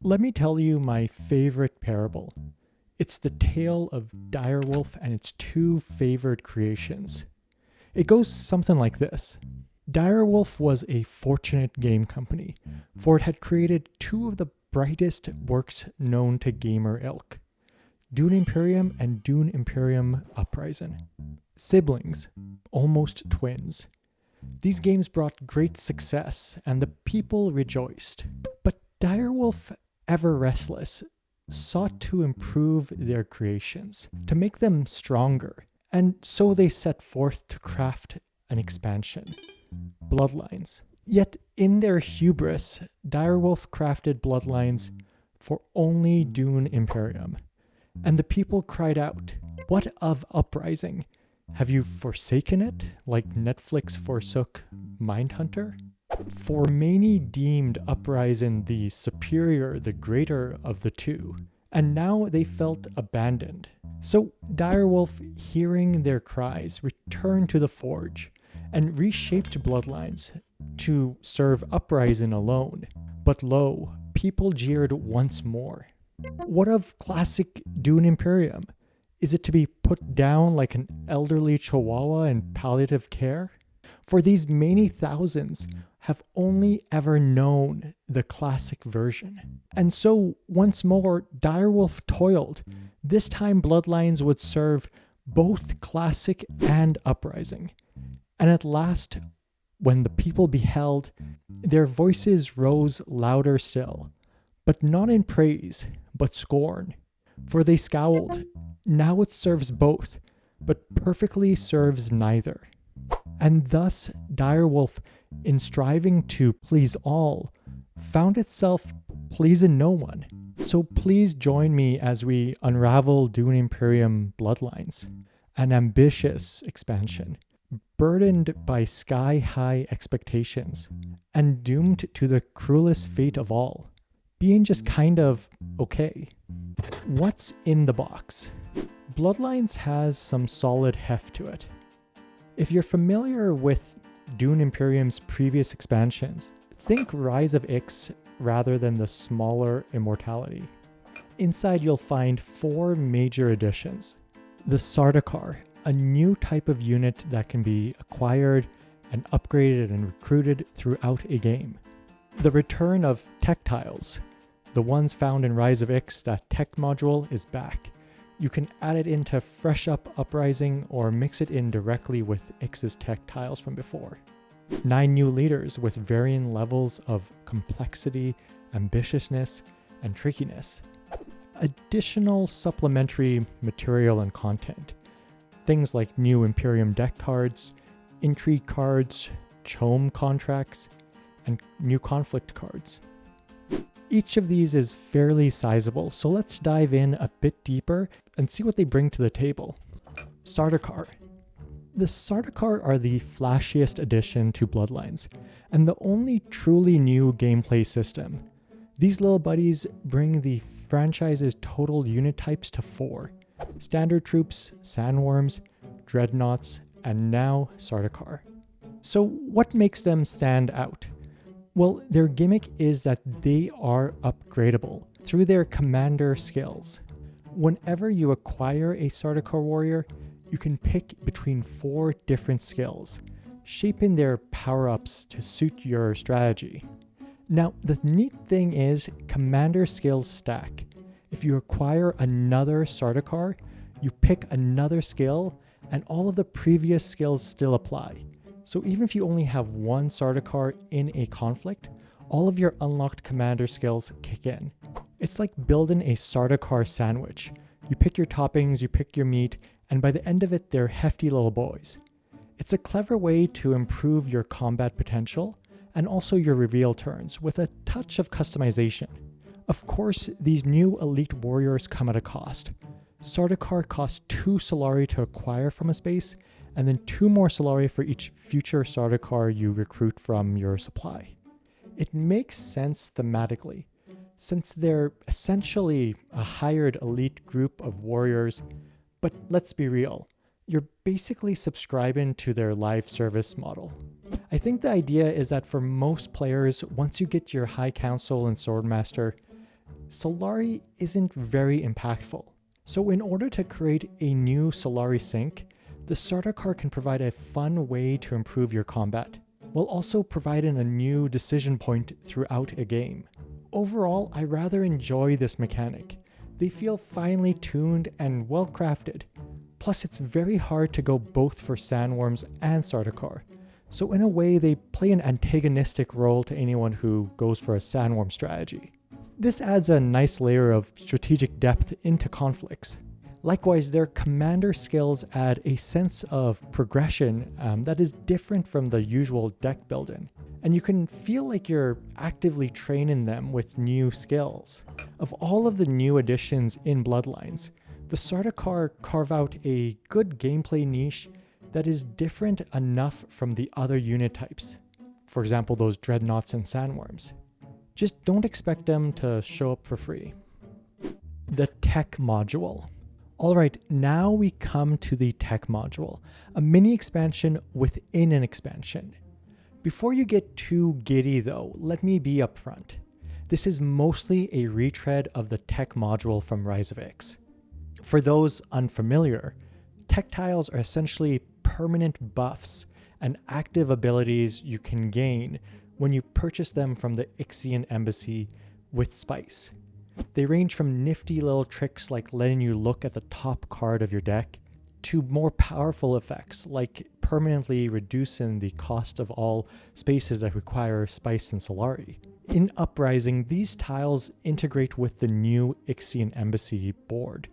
Let me tell you my favorite parable. It's the tale of Direwolf and its two favored creations. It goes something like this. Direwolf was a fortunate game company, for it had created two of the brightest works known to gamer ilk, Dune Imperium and Dune Imperium Uprising. Siblings, almost twins. These games brought great success, and the people rejoiced. But Direwolf, ever restless, sought to improve their creations, to make them stronger, and so they set forth to craft an expansion, Bloodlines. Yet in their hubris, Direwolf crafted Bloodlines for only Dune Imperium, and the people cried out, "What of Uprising? Have you forsaken it, like Netflix forsook Mindhunter?" For many deemed Uprising the superior, the greater of the two, and now they felt abandoned. So Direwolf, hearing their cries, returned to the forge and reshaped Bloodlines to serve Uprising alone. But lo, people jeered once more. What of classic Dune Imperium? Is it to be put down like an elderly chihuahua in palliative care? For these many thousands have only ever known the classic version. And so, once more, Direwolf toiled. This time Bloodlines would serve both classic and uprising. And at last, when the people beheld, their voices rose louder still, but not in praise, but scorn. For they scowled, "Now it serves both, but perfectly serves neither." And thus Direwolf, in striving to please all, found itself pleasing no one. So please join me as we unravel Dune Imperium Bloodlines, an ambitious expansion, burdened by sky-high expectations, and doomed to the cruelest fate of all, being just kind of okay. What's in the box? Bloodlines has some solid heft to it. If you're familiar with Dune Imperium's previous expansions, think Rise of Ix rather than the smaller Immortality. Inside you'll find 4 major additions. The Sardaukar, a new type of unit that can be acquired and upgraded and recruited throughout a game. The return of tech tiles, the ones found in Rise of Ix, that tech module is back. You can add it into Fresh Up Uprising or mix it in directly with Ix's tech tiles from before. 9 new leaders with varying levels of complexity, ambitiousness, and trickiness. Additional supplementary material and content. Things like new Imperium deck cards, intrigue cards, chome contracts, and new conflict cards. Each of these is fairly sizable, so let's dive in a bit deeper and see what they bring to the table. Sardaukar. The Sardaukar are the flashiest addition to Bloodlines, and the only truly new gameplay system. These little buddies bring the franchise's total unit types to 4. Standard troops, sandworms, dreadnoughts, and now Sardaukar. So what makes them stand out? Well, their gimmick is that they are upgradable through their commander skills. Whenever you acquire a Sardaukar warrior, you can pick between 4 different skills, shaping their power-ups to suit your strategy. Now, the neat thing is commander skills stack. If you acquire another Sardaukar, you pick another skill, and all of the previous skills still apply. So even if you only have 1 Sardaukar in a conflict, all of your unlocked commander skills kick in. It's like building a Sardaukar sandwich. You pick your toppings, you pick your meat, and by the end of it, they're hefty little boys. It's a clever way to improve your combat potential and also your reveal turns with a touch of customization. Of course, these new elite warriors come at a cost. Sardaukar costs 2 Solari to acquire from a space, and then 2 more Solari for each future Sardaukar you recruit from your supply. It makes sense thematically, since they're essentially a hired elite group of warriors, but let's be real, you're basically subscribing to their live service model. I think the idea is that for most players, once you get your High Council and Swordmaster, Solari isn't very impactful. So in order to create a new Solari sync, the Sardaukar can provide a fun way to improve your combat, while also providing a new decision point throughout a game. Overall, I rather enjoy this mechanic. They feel finely tuned and well crafted. Plus, it's very hard to go both for Sandworms and Sardaukar. So in a way, they play an antagonistic role to anyone who goes for a Sandworm strategy. This adds a nice layer of strategic depth into conflicts. Likewise, their commander skills add a sense of progression that is different from the usual deck building, and you can feel like you're actively training them with new skills. Of all of the new additions in Bloodlines, the Sardaukar carve out a good gameplay niche that is different enough from the other unit types. For example, those Dreadnoughts and Sandworms. Just don't expect them to show up for free. The Tech Module. Alright, now we come to the Tech Module, a mini expansion within an expansion. Before you get too giddy though, let me be upfront. This is mostly a retread of the Tech Module from Rise of X. For those unfamiliar, Tech Tiles are essentially permanent buffs and active abilities you can gain when you purchase them from the Ixian Embassy with Spice. They range from nifty little tricks like letting you look at the top card of your deck, to more powerful effects like permanently reducing the cost of all spaces that require Spice and Solari. In Uprising, these tiles integrate with the new Ixian Embassy board.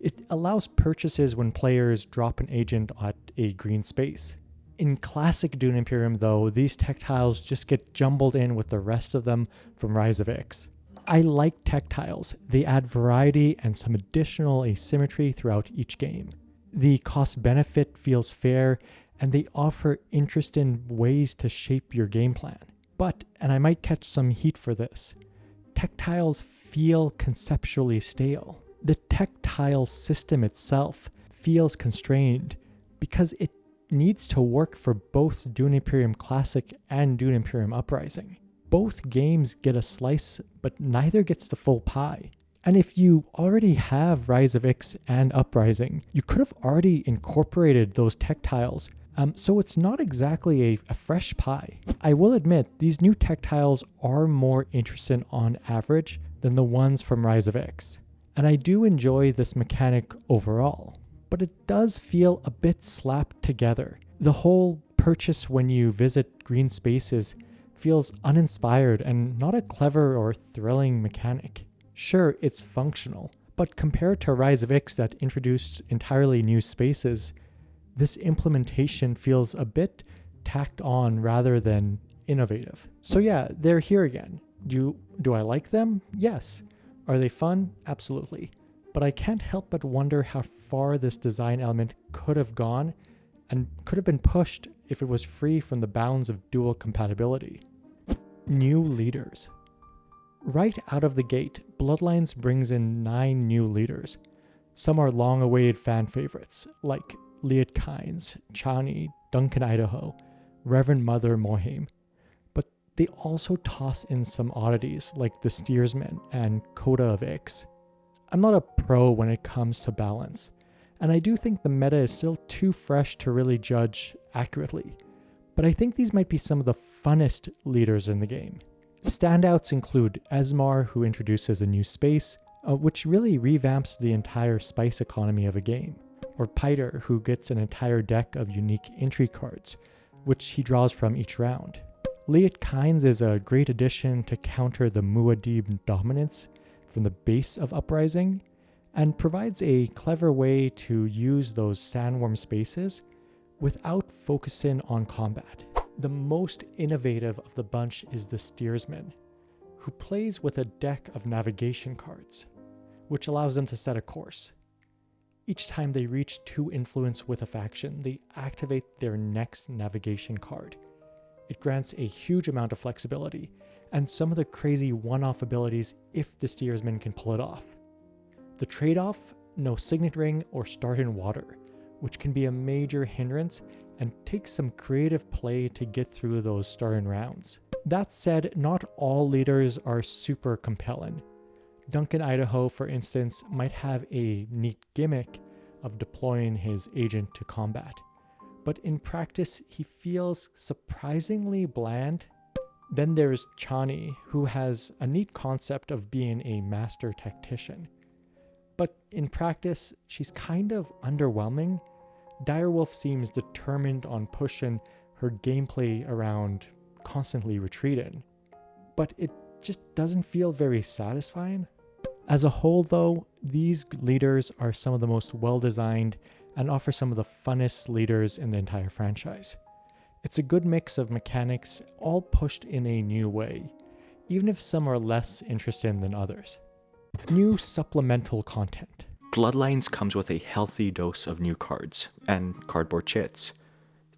It allows purchases when players drop an agent at a green space. In classic Dune Imperium though, these tech tiles just get jumbled in with the rest of them from Rise of X. I like tech tiles. They add variety and some additional asymmetry throughout each game. The cost benefit feels fair, and they offer interesting ways to shape your game plan. But, and I might catch some heat for this, tech tiles feel conceptually stale. The tech tile system itself feels constrained because it needs to work for both Dune Imperium Classic and Dune Imperium Uprising. Both games get a slice, but neither gets the full pie. And if you already have Rise of X and Uprising, you could have already incorporated those tech tiles, so it's not exactly a fresh pie. I will admit, these new tech tiles are more interesting on average than the ones from Rise of X. And I do enjoy this mechanic overall, but it does feel a bit slapped together. The whole purchase when you visit green spaces feels uninspired and not a clever or thrilling mechanic. Sure, it's functional, but compared to Rise of X that introduced entirely new spaces, this implementation feels a bit tacked on rather than innovative. So yeah, they're here again. Do I like them? Yes. Are they fun? Absolutely. But I can't help but wonder how far this design element could have gone and could have been pushed if it was free from the bounds of dual compatibility. New leaders. Right out of the gate, Bloodlines brings in 9 new leaders. Some are long-awaited fan favorites, like Liet Kynes, Chani, Duncan Idaho, Reverend Mother Mohaim. But they also toss in some oddities, like the Steersman and Coda of Ix. I'm not a pro when it comes to balance, and I do think the meta is still too fresh to really judge accurately. But I think these might be some of the funnest leaders in the game. Standouts include Esmar, who introduces a new space, which really revamps the entire spice economy of a game, or Piter, who gets an entire deck of unique entry cards, which he draws from each round. Liet Kynes is a great addition to counter the Muad'Dib dominance from the base of Uprising, and provides a clever way to use those sandworm spaces without focusing on combat. The most innovative of the bunch is the Steersman, who plays with a deck of navigation cards, which allows them to set a course. Each time they reach 2 influence with a faction, they activate their next navigation card. It grants a huge amount of flexibility, and some of the crazy one-off abilities if the Steersman can pull it off. The trade-off? No Signet Ring or Start in Water, which can be a major hindrance and takes some creative play to get through those starting rounds. That said, not all leaders are super compelling. Duncan Idaho, for instance, might have a neat gimmick of deploying his agent to combat, but in practice he feels surprisingly bland. Then there's Chani, who has a neat concept of being a master tactician, but in practice she's kind of underwhelming. Direwolf seems determined on pushing her gameplay around constantly retreating, but it just doesn't feel very satisfying. As a whole though, these leaders are some of the most well-designed and offer some of the funnest leaders in the entire franchise. It's a good mix of mechanics, all pushed in a new way, even if some are less interesting than others. New supplemental content. Bloodlines comes with a healthy dose of new cards and cardboard chits.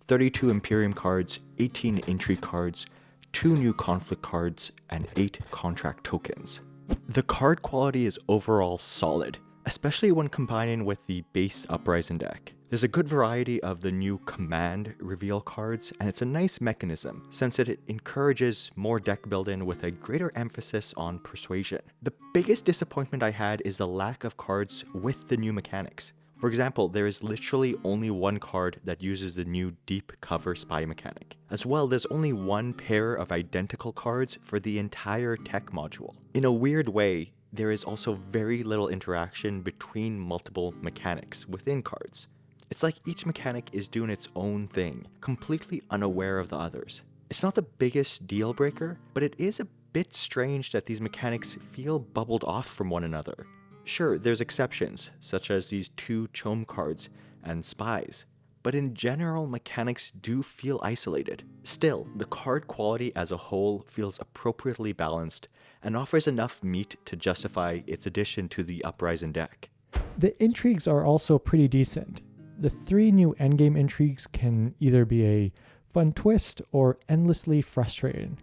32 Imperium cards, 18 intrigue cards, 2 new conflict cards, and 8 contract tokens. The card quality is overall solid, especially when combining with the base Uprising deck. There's a good variety of the new command reveal cards, and it's a nice mechanism since it encourages more deck building with a greater emphasis on persuasion. The biggest disappointment I had is the lack of cards with the new mechanics. For example, there is literally only one card that uses the new deep cover spy mechanic. As well, there's only one pair of identical cards for the entire tech module. In a weird way, there is also very little interaction between multiple mechanics within cards. It's like each mechanic is doing its own thing, completely unaware of the others. It's not the biggest deal breaker, but it is a bit strange that these mechanics feel bubbled off from one another. Sure, there's exceptions, such as these 2 Chome cards and spies, but in general, mechanics do feel isolated. Still, the card quality as a whole feels appropriately balanced and offers enough meat to justify its addition to the Uprising deck. The intrigues are also pretty decent. The 3 new endgame intrigues can either be a fun twist or endlessly frustrating,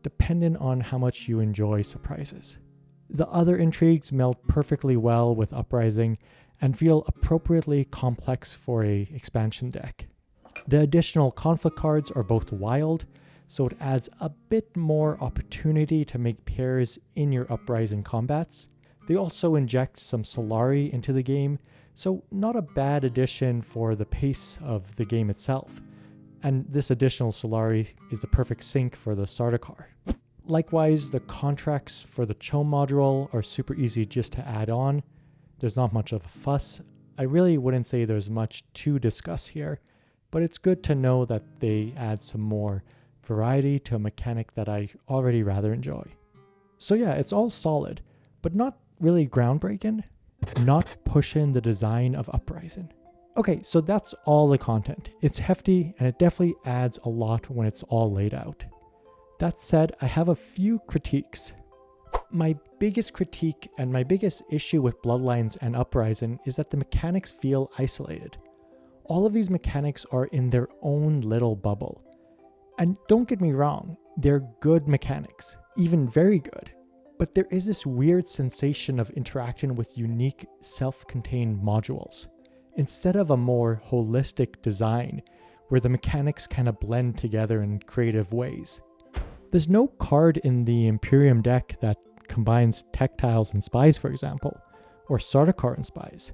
depending on how much you enjoy surprises. The other intrigues meld perfectly well with Uprising and feel appropriately complex for a expansion deck. The additional conflict cards are both wild, so it adds a bit more opportunity to make pairs in your Uprising combats. They also inject some Solari into the game, so not a bad addition for the pace of the game itself. And this additional Solari is the perfect sync for the Sardaukar. Likewise, the contracts for the Chome module are super easy just to add on. There's not much of a fuss. I really wouldn't say there's much to discuss here, but it's good to know that they add some more variety to a mechanic that I already rather enjoy. So yeah, it's all solid, but not really groundbreaking, not pushing the design of Uprising. Okay, so that's all the content. It's hefty and it definitely adds a lot when it's all laid out. That said, I have a few critiques. My biggest critique and my biggest issue with Bloodlines and Uprising is that the mechanics feel isolated. All of these mechanics are in their own little bubble. And don't get me wrong, they're good mechanics, even very good. But there is this weird sensation of interacting with unique self-contained modules, instead of a more holistic design where the mechanics kind of blend together in creative ways. There's no card in the Imperium deck that combines tactiles and spies, for example, or Sardaukar and spies.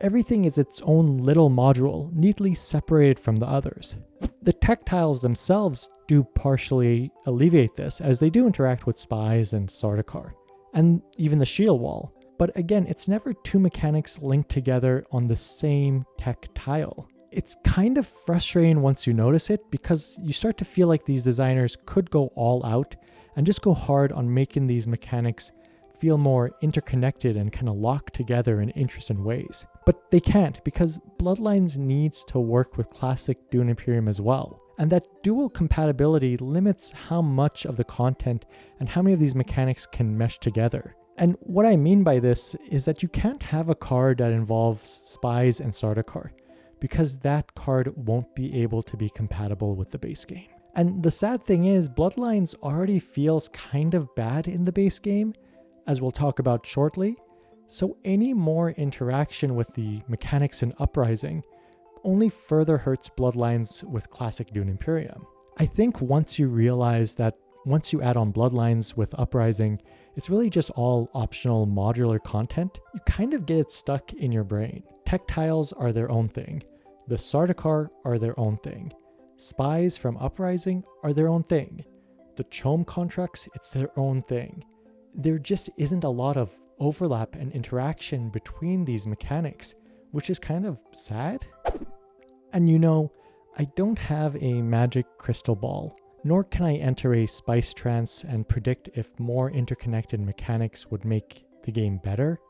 Everything is its own little module, neatly separated from the others. The tactiles themselves do partially alleviate this, as they do interact with spies and Sardaukar, and even the shield wall. But again, it's never 2 mechanics linked together on the same tactile. It's kind of frustrating once you notice it, because you start to feel like these designers could go all out and just go hard on making these mechanics feel more interconnected and kind of locked together in interesting ways. But they can't, because Bloodlines needs to work with classic Dune Imperium as well. And that dual compatibility limits how much of the content and how many of these mechanics can mesh together. And what I mean by this is that you can't have a card that involves spies and Sardaukar, because that card won't be able to be compatible with the base game. And the sad thing is, Bloodlines already feels kind of bad in the base game, as we'll talk about shortly, so any more interaction with the mechanics in Uprising only further hurts Bloodlines with classic Dune Imperium. I think once you realize that once you add on Bloodlines with Uprising, It's really just all optional modular content. You kind of get it stuck in your brain. Tech tiles are their own thing. The Sardaukar are their own thing. Spies from Uprising are their own thing. The Chom contracts, it's their own thing. There just isn't a lot of overlap and interaction between these mechanics, which is kind of sad. And I don't have a magic crystal ball, nor can I enter a spice trance and predict if more interconnected mechanics would make the game better.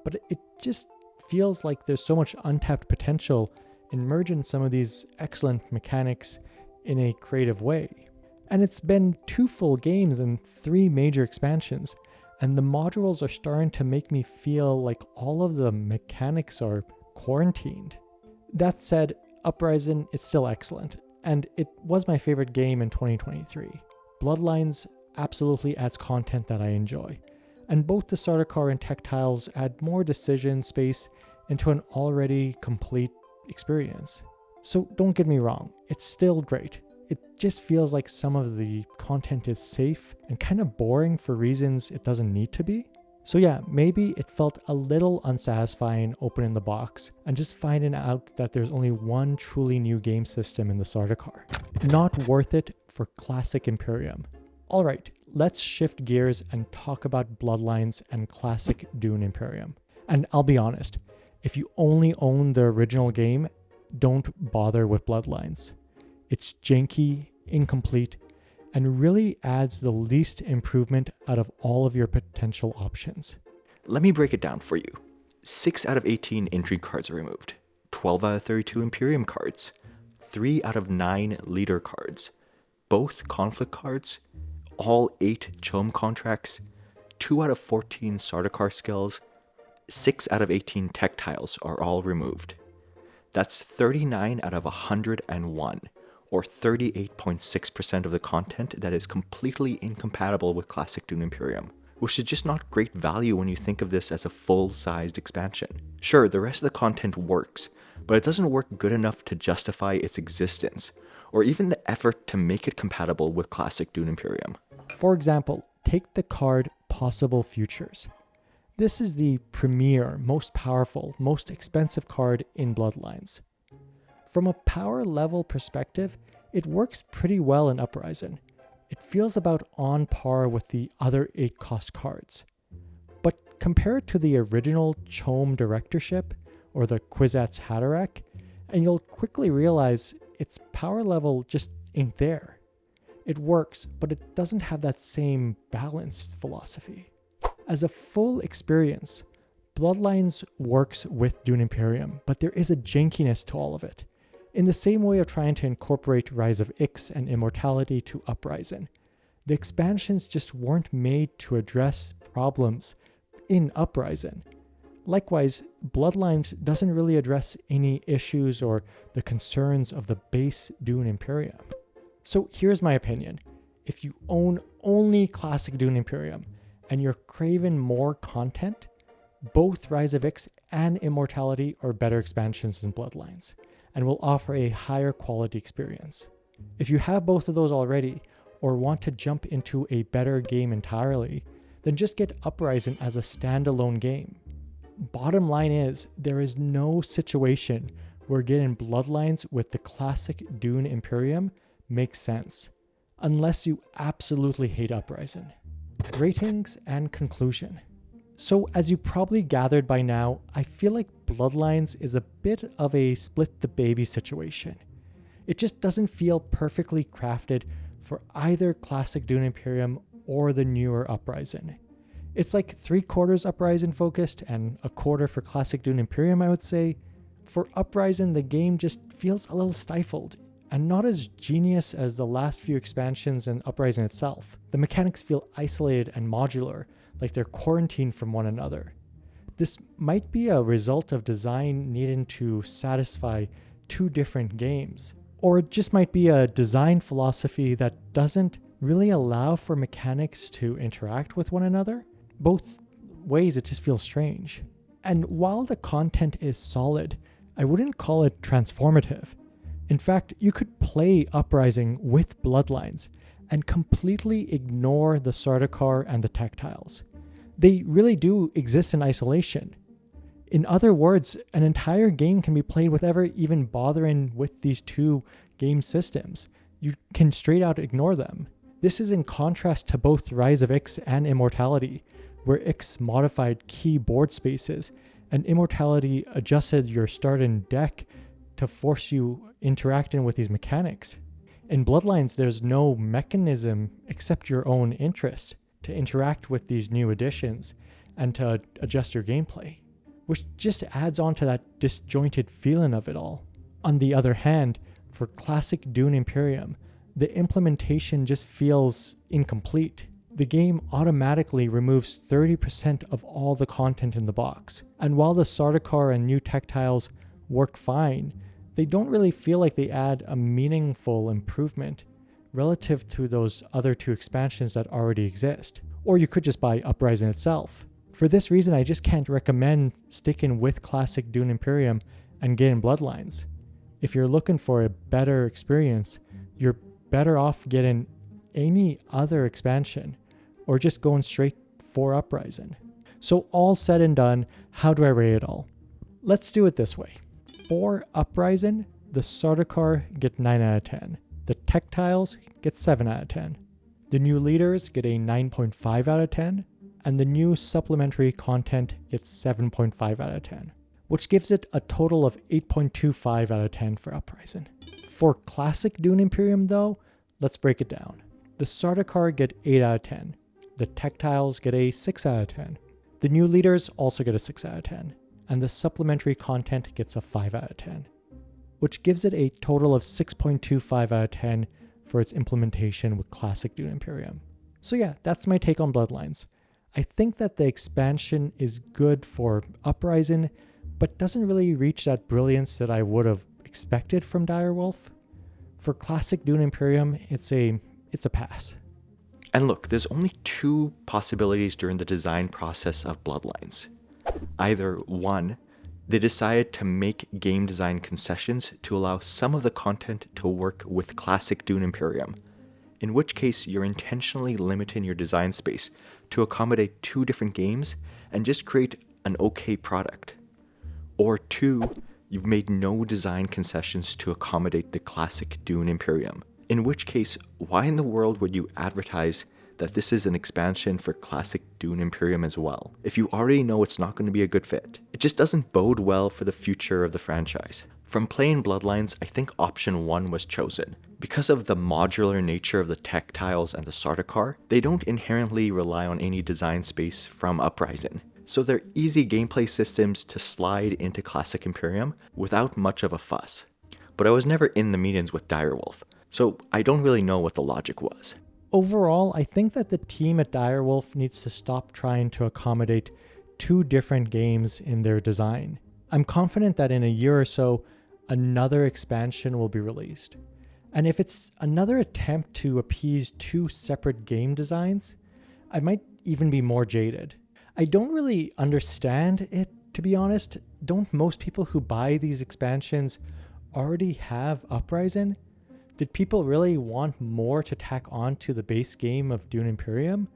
But it just feels like there's so much untapped potential in merging some of these excellent mechanics in a creative way. And it's been 2 full games and 3 major expansions, and the modules are starting to make me feel like all of the mechanics are quarantined. That said, Uprising is still excellent, and it was my favorite game in 2023. Bloodlines absolutely adds content that I enjoy, and both the Sardaukar and tech tiles add more decision space into an already complete experience. So don't get me wrong, it's still great. It just feels like some of the content is safe and kind of boring for reasons it doesn't need to be. So yeah, maybe it felt a little unsatisfying opening the box and just finding out that there's only one truly new game system in the Sardaukar. Not worth it for classic Imperium. Alright, let's shift gears and talk about Bloodlines and classic Dune Imperium. And I'll be honest, if you only own the original game, don't bother with Bloodlines. It's janky, incomplete, and really adds the least improvement out of all of your potential options. Let me break it down for you. 6 out of 18 intrigue cards are removed, 12 out of 32 Imperium cards, 3 out of 9 leader cards, both conflict cards, all 8 Chom contracts, 2 out of 14 Sardaukar skills, 6 out of 18 tech tiles are all removed. That's 39 out of 101, or 38.6% of the content that is completely incompatible with classic Dune Imperium, which is just not great value when you think of this as a full-sized expansion. Sure, the rest of the content works, but it doesn't work good enough to justify its existence, or even the effort to make it compatible with classic Dune Imperium. For example, take the card Possible Futures. This is the premier, most powerful, most expensive card in Bloodlines. From a power level perspective, it works pretty well in Uprising. It feels about on par with the other 8 cost cards. But compare it to the original Chom Directorship or the Kwisatz Haderach, and you'll quickly realize its power level just ain't there. It works, but it doesn't have that same balanced philosophy. As a full experience, Bloodlines works with Dune Imperium, but there is a jankiness to all of it. In the same way of trying to incorporate Rise of Ix and Immortality to Uprising, the expansions just weren't made to address problems in Uprising. Likewise, Bloodlines doesn't really address any issues or the concerns of the base Dune Imperium. So here's my opinion. If you own only classic Dune Imperium and you're craving more content, both Rise of Ix and Immortality are better expansions than Bloodlines, and will offer a higher quality experience. If you have both of those already, or want to jump into a better game entirely, then just get Uprising as a standalone game. Bottom line is, there is no situation where getting Bloodlines with the classic Dune Imperium makes sense, unless you absolutely hate Uprising. Ratings and conclusion. So as you probably gathered by now, I feel like Bloodlines is a bit of a split the baby situation. It just doesn't feel perfectly crafted for either classic Dune Imperium or the newer Uprising. It's like 3/4 Uprising focused and 1/4 for classic Dune Imperium, I would say. For Uprising, the game just feels a little stifled and not as genius as the last few expansions and Uprising itself. The mechanics feel isolated and modular, like they're quarantined from one another. This might be a result of design needing to satisfy 2 different games, or it just might be a design philosophy that doesn't really allow for mechanics to interact with one another. Both ways, it just feels strange. And while the content is solid, I wouldn't call it transformative. In fact, you could play Uprising with Bloodlines and completely ignore the Sardaukar and the tactiles. They really do exist in isolation. In other words, an entire game can be played without even bothering with these two game systems. You can straight out ignore them. This is in contrast to both Rise of Ix and Immortality, where Ix modified key board spaces and Immortality adjusted your starting deck to force you interacting with these mechanics. In Bloodlines, there's no mechanism except your own interest to interact with these new additions and to adjust your gameplay, which just adds on to that disjointed feeling of it all. On the other hand, for classic Dune Imperium, the implementation just feels incomplete. The game automatically removes 30% of all the content in the box, and while the Sardaukar and new tactiles work fine, they don't really feel like they add a meaningful improvement relative to those other two expansions that already exist. Or you could just buy Uprising itself. For this reason, I just can't recommend sticking with classic Dune Imperium and getting Bloodlines. If you're looking for a better experience, you're better off getting any other expansion or just going straight for Uprising. So all said and done, how do I rate it all? Let's do it this way. For Uprising, the Sardaukar get 9 out of 10. The tactiles get 7 out of 10. The new leaders get a 9.5 out of 10. And the new supplementary content gets 7.5 out of 10, which gives it a total of 8.25 out of 10 for Uprising. For classic Dune Imperium though, let's break it down. The Sardaukar get 8 out of 10. The tactiles get a 6 out of 10. The new leaders also get a 6 out of 10. And the supplementary content gets a 5 out of 10, which gives it a total of 6.25 out of 10 for its implementation with classic Dune Imperium. So yeah, that's my take on Bloodlines. I think that the expansion is good for Uprising, but doesn't really reach that brilliance that I would have expected from Direwolf. For classic Dune Imperium, it's a pass. And look, there's only two possibilities during the design process of Bloodlines. Either one, they decided to make game design concessions to allow some of the content to work with classic Dune Imperium, in which case you're intentionally limiting your design space to accommodate two different games and just create an okay product. Or two, you've made no design concessions to accommodate the classic Dune Imperium, in which case, why in the world would you advertise that this is an expansion for classic Dune Imperium as well, if you already know it's not going to be a good fit? It just doesn't bode well for the future of the franchise. From playing Bloodlines, I think option 1 was chosen. Because of the modular nature of the tactiles and the Sardaukar, they don't inherently rely on any design space from Uprising, so they're easy gameplay systems to slide into classic Imperium without much of a fuss. But I was never in the meetings with Direwolf, so I don't really know what the logic was. Overall, I think that the team at Direwolf needs to stop trying to accommodate two different games in their design. I'm confident that in a year or so, another expansion will be released. And if it's another attempt to appease two separate game designs, I might even be more jaded. I don't really understand it, to be honest. Don't most people who buy these expansions already have Uprising? Did people really want more to tack on to the base game of Dune Imperium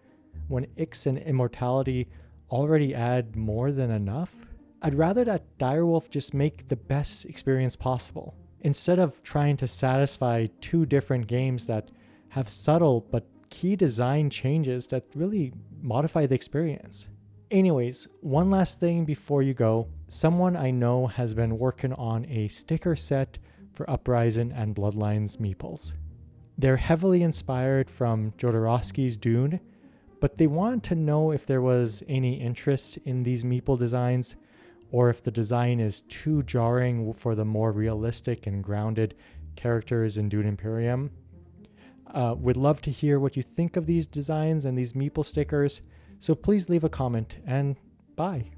when Ix and Immortality already add more than enough? I'd rather that Direwolf just make the best experience possible, instead of trying to satisfy two different games that have subtle but key design changes that really modify the experience. Anyways, one last thing before you go. Someone I know has been working on a sticker set for Uprising and Bloodlines meeples. They're heavily inspired from Jodorowsky's Dune, but they wanted to know if there was any interest in these meeple designs, or if the design is too jarring for the more realistic and grounded characters in Dune Imperium. Would love to hear what you think of these designs and these meeple stickers, so please leave a comment, and bye.